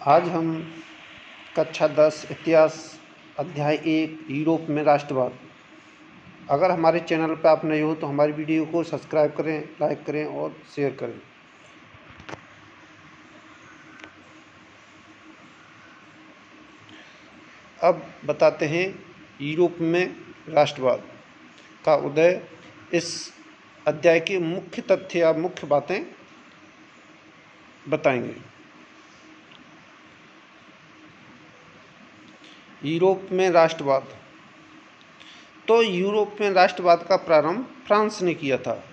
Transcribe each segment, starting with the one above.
आज हम कक्षा 10 इतिहास अध्याय 1 यूरोप में राष्ट्रवाद। अगर हमारे चैनल पर आप नए हो तो हमारी वीडियो को सब्सक्राइब करें, लाइक करें और शेयर करें। अब बताते हैं यूरोप में राष्ट्रवाद का उदय। इस अध्याय के मुख्य तथ्य या मुख्य बातें बताएंगे। यूरोप में राष्ट्रवाद। तो यूरोप में राष्ट्रवाद का प्रारंभ फ्रांस ने किया था।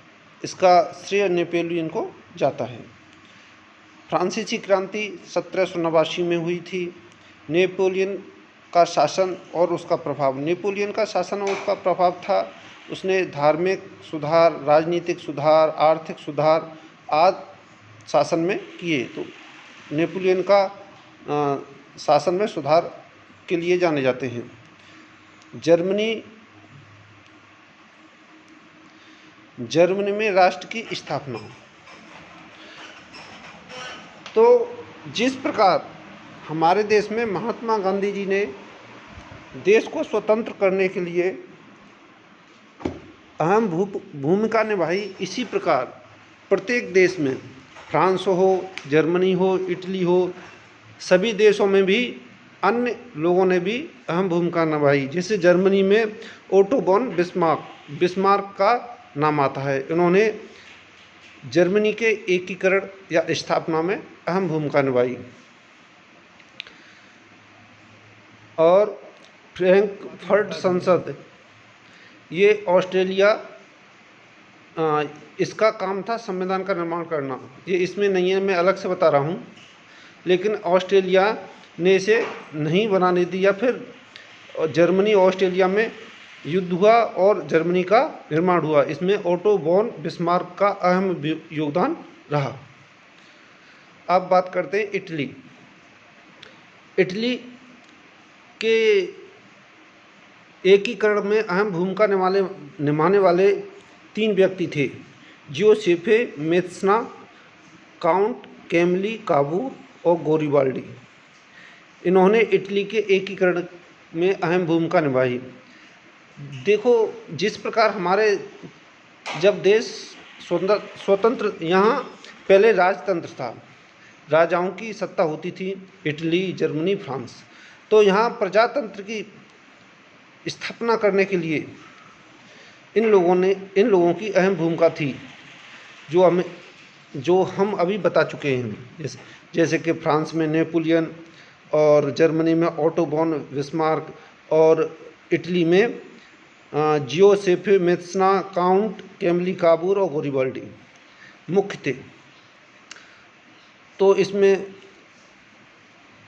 इसका श्रेय नेपोलियन को जाता है। फ्रांसीसी क्रांति 1789 में हुई थी। नेपोलियन का शासन और उसका प्रभाव था, उसने धार्मिक सुधार, राजनीतिक सुधार, आर्थिक सुधार आदि शासन में किए। तो नेपोलियन का शासन में सुधार के लिए जाने जाते हैं। जर्मनी में राष्ट्र की स्थापना। तो जिस प्रकार हमारे देश में महात्मा गांधी जी ने देश को स्वतंत्र करने के लिए अहम भूमिका निभाई, इसी प्रकार प्रत्येक देश में, फ्रांस हो, जर्मनी हो, इटली हो, सभी देशों में भी अन्य लोगों ने भी अहम भूमिका निभाई। जैसे जर्मनी में ओटो वॉन बिस्मार्क का नाम आता है। इन्होंने जर्मनी के एकीकरण या स्थापना में अहम भूमिका निभाई। और फ्रैंकफर्ट संसद, ये ऑस्ट्रेलिया, इसका काम था संविधान का निर्माण करना। ये इसमें नहीं है, मैं अलग से बता रहा हूँ। लेकिन ऑस्ट्रेलिया ने इसे नहीं बनाने दी, या फिर जर्मनी ऑस्ट्रेलिया में युद्ध हुआ और जर्मनी का निर्माण हुआ। इसमें ओटो वॉन बिस्मार्क का अहम योगदान रहा। अब बात करते हैं इटली के एकीकरण में अहम भूमिका निभाने वाले 3 व्यक्ति थे: जियोसेफे मेस्सना, काउंट कैमली काबूर और गोरिबाल्डी। इन्होंने इटली के एकीकरण में अहम भूमिका निभाई। देखो, जिस प्रकार हमारे जब देश स्वतंत्र, यहाँ पहले राजतंत्र था, राजाओं की सत्ता होती थी, इटली, जर्मनी, फ्रांस। तो यहाँ प्रजातंत्र की स्थापना करने के लिए इन लोगों की अहम भूमिका थी, जो हम अभी बता चुके हैं। जैसे कि फ्रांस में नेपोलियन, और जर्मनी में ओटो वॉन बिस्मार्क, और इटली में जियोसेफे मेस्सना, काउंट कैमली काबूर और गोरिबाल्डी मुख्य थे। तो इसमें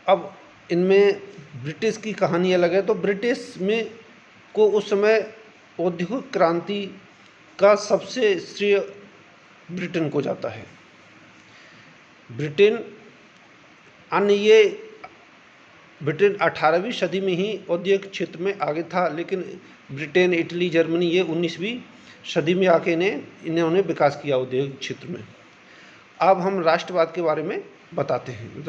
अब इनमें ब्रिटिश की कहानी अलग है। तो ब्रिटिश में को उस समय औद्योगिक क्रांति का सबसे श्रेय ब्रिटेन को जाता है। ब्रिटेन 18वीं सदी में ही औद्योगिक क्षेत्र में आगे था, लेकिन ब्रिटेन, इटली, जर्मनी ये 19वीं सदी में आके इन्होंने विकास किया औद्योगिक क्षेत्र में। अब हम राष्ट्रवाद के बारे में बताते हैं,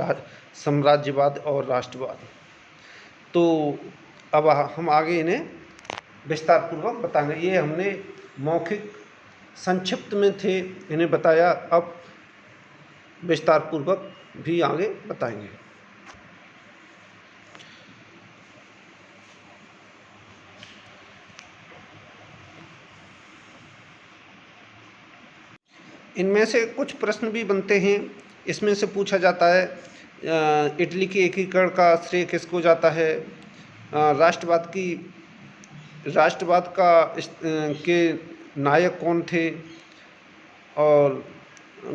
साम्राज्यवाद और राष्ट्रवाद। तो अब हम आगे इन्हें विस्तार पूर्वक बताएंगे। ये हमने मौखिक संक्षिप्त में थे इन्हें बताया, अब विस्तार पूर्वक भी आगे बताएंगे। इनमें से कुछ प्रश्न भी बनते हैं। इसमें से पूछा जाता है, इटली के एकीकरण का श्रेय किसको जाता है? राष्ट्रवाद के नायक कौन थे? और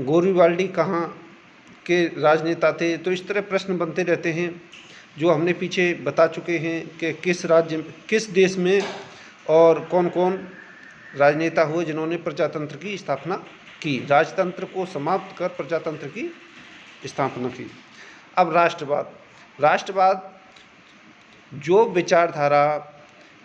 गोरिबाल्डी कहाँ के राजनेता थे? तो इस तरह प्रश्न बनते रहते हैं, जो हमने पीछे बता चुके हैं कि किस देश में और कौन कौन राजनेता हुए जिन्होंने प्रजातंत्र की स्थापना की, राजतंत्र को समाप्त कर प्रजातंत्र की स्थापना की। अब राष्ट्रवाद जो विचारधारा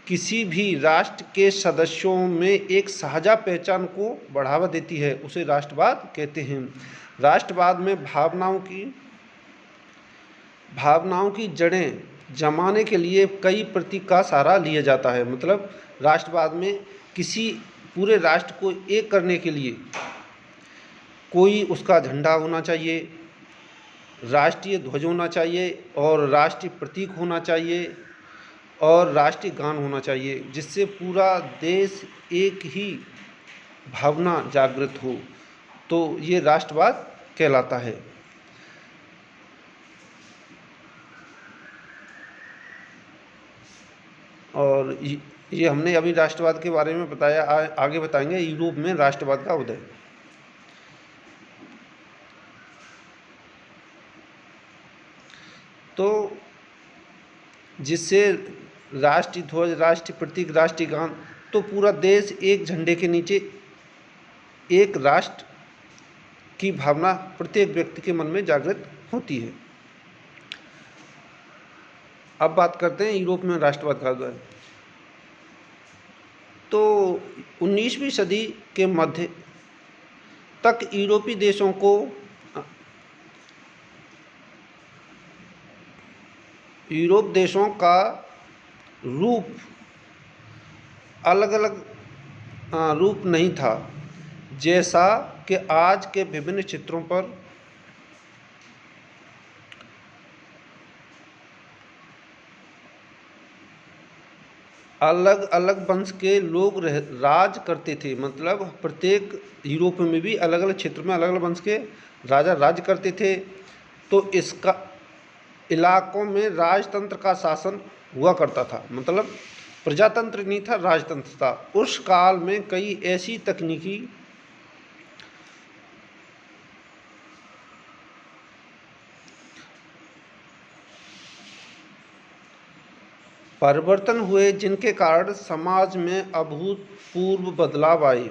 किसी भी राष्ट्र के सदस्यों में एक साझा पहचान को बढ़ावा देती है, उसे राष्ट्रवाद कहते हैं। राष्ट्रवाद में भावनाओं की भावनाओं की जड़ें जमाने के लिए कई प्रतीक का सहारा लिया जाता है। मतलब राष्ट्रवाद में किसी पूरे राष्ट्र को एक करने के लिए कोई उसका झंडा होना चाहिए, राष्ट्रीय ध्वज होना चाहिए और राष्ट्रीय प्रतीक होना चाहिए और राष्ट्रीय गान होना चाहिए, जिससे पूरा देश एक ही भावना जागृत हो, तो ये राष्ट्रवाद कहलाता है। और ये हमने अभी राष्ट्रवाद के बारे में बताया। आगे बताएंगे यूरोप में राष्ट्रवाद का उदय। तो जिससे राष्ट्रीय ध्वज, राष्ट्रीय प्रतीक, राष्ट्रीय गान, तो पूरा देश एक झंडे के नीचे एक राष्ट्र की भावना प्रत्येक व्यक्ति के मन में जागृत होती है। अब बात करते हैं यूरोप में राष्ट्रवाद का उदय। तो 19वीं सदी के मध्य तक यूरोपीय देशों को यूरोप देशों का रूप अलग अलग रूप नहीं था, जैसा कि आज के विभिन्न क्षेत्रों पर अलग अलग वंश के लोग राज करते थे। मतलब प्रत्येक यूरोप में भी अलग अलग क्षेत्र में अलग अलग वंश के राजा राज करते थे। तो इसका इलाकों में राजतंत्र का शासन हुआ करता था। मतलब प्रजातंत्र नहीं था, राजतंत्र था। उस काल में कई ऐसी तकनीकी परिवर्तन हुए जिनके कारण समाज में अभूतपूर्व बदलाव आए।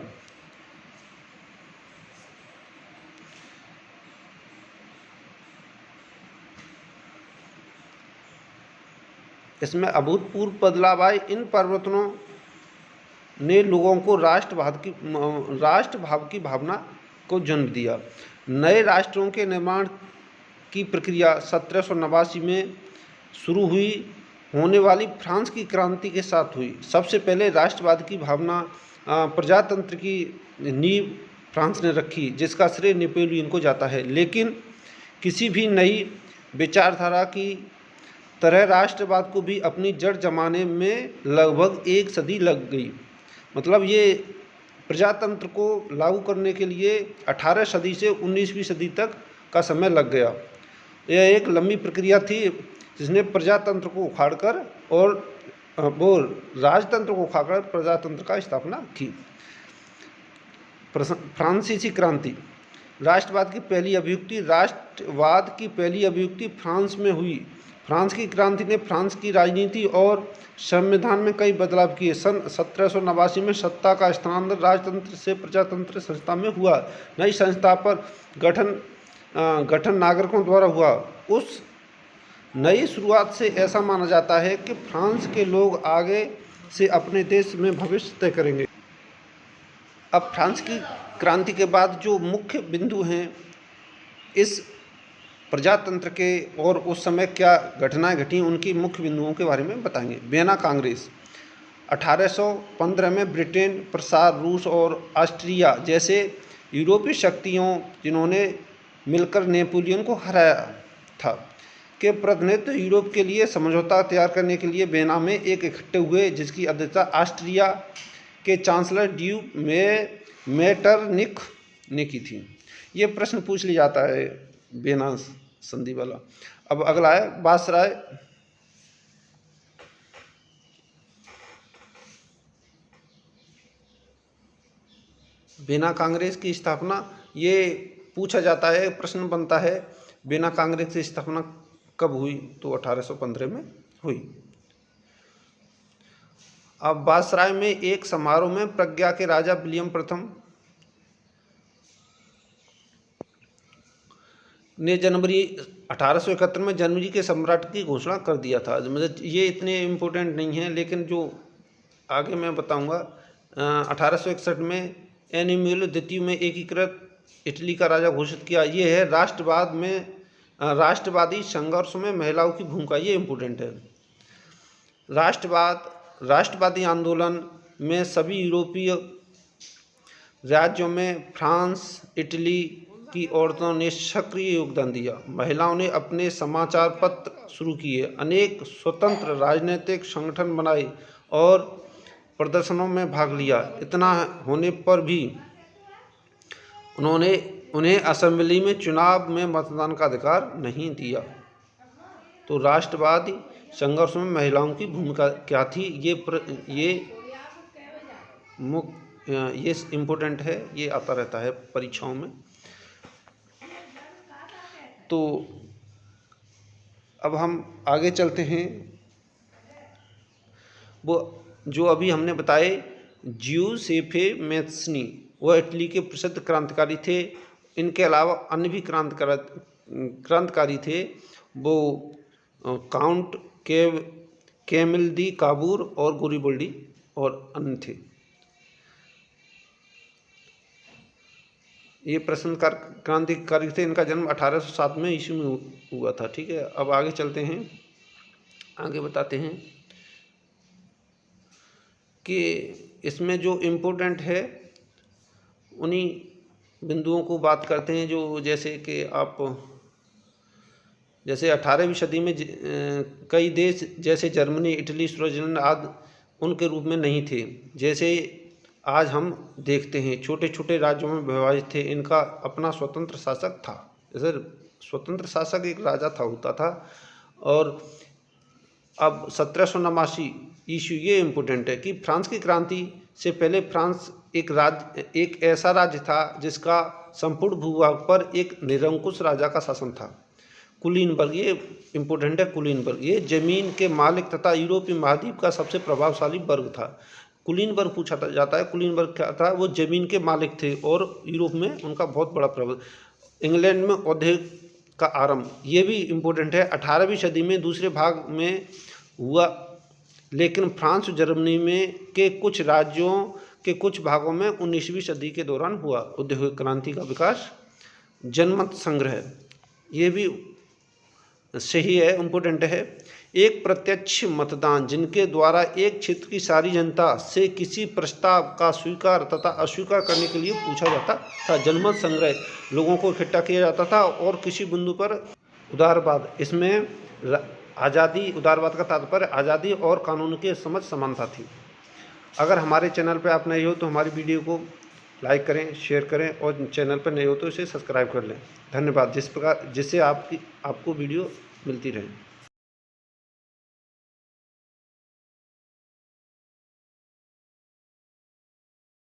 इसमें अभूतपूर्व बदलाव आए। इन परिवर्तनों ने लोगों को राष्ट्रभाव की भावना को जन्म दिया। नए राष्ट्रों के निर्माण की प्रक्रिया 1789 में शुरू हुई। होने वाली फ्रांस की क्रांति के साथ हुई। सबसे पहले राष्ट्रवाद की भावना, प्रजातंत्र की नींव फ्रांस ने रखी, जिसका श्रेय नेपोलियन को जाता है। लेकिन किसी भी नई विचारधारा की तरह राष्ट्रवाद को भी अपनी जड़ जमाने में लगभग एक सदी लग गई। मतलब ये प्रजातंत्र को लागू करने के लिए 18 सदी से 19वीं सदी तक का समय लग गया। यह एक लंबी प्रक्रिया थी जिसने प्रजातंत्र को उखाड़कर और वो राजतंत्र को उखाड़कर प्रजातंत्र का स्थापना की। फ्रांसीसी क्रांति। राष्ट्रवाद की पहली अभिव्यक्ति फ्रांस में हुई। फ्रांस की क्रांति ने फ्रांस की राजनीति और संविधान में कई बदलाव किए। सन 1789 में सत्ता का स्थानांतरण राजतंत्र से प्रजातंत्र संस्था में हुआ। नई संस्था पर गठन नागरिकों द्वारा हुआ। उस नई शुरुआत से ऐसा माना जाता है कि फ्रांस के लोग आगे से अपने देश में भविष्य तय करेंगे। अब फ्रांस की क्रांति के बाद जो मुख्य बिंदु हैं इस प्रजातंत्र के और उस समय क्या घटनाएं घटी, उनकी मुख्य बिंदुओं के बारे में बताएंगे। वियना कांग्रेस 1815 में ब्रिटेन, प्रसार, रूस और ऑस्ट्रिया जैसे यूरोपीय शक्तियों जिन्होंने मिलकर नेपोलियन को हराया था के प्रतिनिधित्व यूरोप के लिए समझौता तैयार करने के लिए वियना में इकट्ठे हुए, जिसकी अध्यक्षता ऑस्ट्रिया के चांसलर ड्यूक मेटरनिख ने की थी। ये प्रश्न पूछ लिया जाता है वियना संधि वाला। अब अगला है वायसराय। वियना कांग्रेस की स्थापना, ये पूछा जाता है, प्रश्न बनता है वियना कांग्रेस की स्थापना कब हुई, तो 1815 में हुई। अब वायसराय में एक समारोह में प्रज्ञा के राजा विलियम प्रथम ने जनवरी 1871 में जनवरी के सम्राट की घोषणा कर दिया था। मतलब ये इतने इम्पोर्टेंट नहीं है, लेकिन जो आगे मैं बताऊंगा 1861 में एनिम्यूल द्वितीय में एकीकृत इटली का राजा घोषित किया। ये है राष्ट्रवाद में राष्ट्रवादी संघर्ष में महिलाओं की भूमिका, ये इम्पोर्टेंट है। राष्ट्रवादी आंदोलन में सभी यूरोपीय राज्यों में फ्रांस, इटली की औरतों ने सक्रिय योगदान दिया। महिलाओं ने अपने समाचार पत्र शुरू किए, अनेक स्वतंत्र राजनीतिक संगठन बनाए और प्रदर्शनों में भाग लिया। इतना होने पर भी उन्हें असेंबली में चुनाव में मतदान का अधिकार नहीं दिया। तो राष्ट्रवादी संघर्ष में महिलाओं की भूमिका क्या थी, ये इम्पोर्टेंट है, ये आता रहता है परीक्षाओं में। तो अब हम आगे चलते हैं। वो जो अभी हमने बताए जियुसेप्पे मैज़नी, वो इटली के प्रसिद्ध क्रांतिकारी थे। इनके अलावा अन्य भी क्रांतिकारी थे। वो काउंट कैमिल दी काबूर और गोरिबल्डी और अन्य थे। ये प्रसिद्ध क्रांतिकारी थे। इनका जन्म 1807 में ईस्वी में हुआ था। ठीक है, अब आगे चलते हैं, आगे बताते हैं कि इसमें जो इम्पोर्टेंट है उन्हीं बिंदुओं को बात करते हैं, जो जैसे कि जैसे 18वीं सदी में कई देश जैसे जर्मनी, इटली, स्विट्जरलैंड आदि उनके रूप में नहीं थे। जैसे आज हम देखते हैं छोटे छोटे राज्यों में विभाजित थे। इनका अपना स्वतंत्र शासक था। जैसे स्वतंत्र शासक एक राजा होता था। और अब 1789 ईस्वी, ये इम्पोर्टेंट है कि फ्रांस की क्रांति से पहले फ्रांस एक ऐसा राज्य था जिसका संपूर्ण भूभाग पर एक निरंकुश राजा का शासन था। कुलीनबर्ग, ये इम्पोर्टेंट है। कुलीनबर्ग ये जमीन के मालिक तथा यूरोपीय महाद्वीप का सबसे प्रभावशाली वर्ग था। कुलीनबर्ग पूछा जाता है, कुलीनबर्ग क्या था? वो जमीन के मालिक थे और यूरोप में उनका बहुत बड़ा प्रभाव। इंग्लैंड में औद्योगिक का आरंभ, ये भी इम्पोर्टेंट है। 18वीं सदी में दूसरे भाग में हुआ, लेकिन फ्रांस और जर्मनी में के कुछ राज्यों के कुछ भागों में 19वीं सदी के दौरान हुआ। औद्योगिक क्रांति का विकास। जनमत संग्रह, ये भी सही है, इम्पोर्टेंट है। एक प्रत्यक्ष मतदान जिनके द्वारा एक क्षेत्र की सारी जनता से किसी प्रस्ताव का स्वीकार तथा अस्वीकार करने के लिए पूछा जाता था। जनमत संग्रह, लोगों को इकट्ठा किया जाता था और किसी बिंदु पर उदारवाद, इसमें आज़ादी, उदारवाद का तात्पर्य आज़ादी और कानून के समझ समानता थी। अगर हमारे चैनल पर आप नए हो तो हमारी वीडियो को लाइक करें, शेयर करें और चैनल पर नए हो तो इसे सब्सक्राइब कर लें। धन्यवाद। जिससे आपको वीडियो मिलती रहे।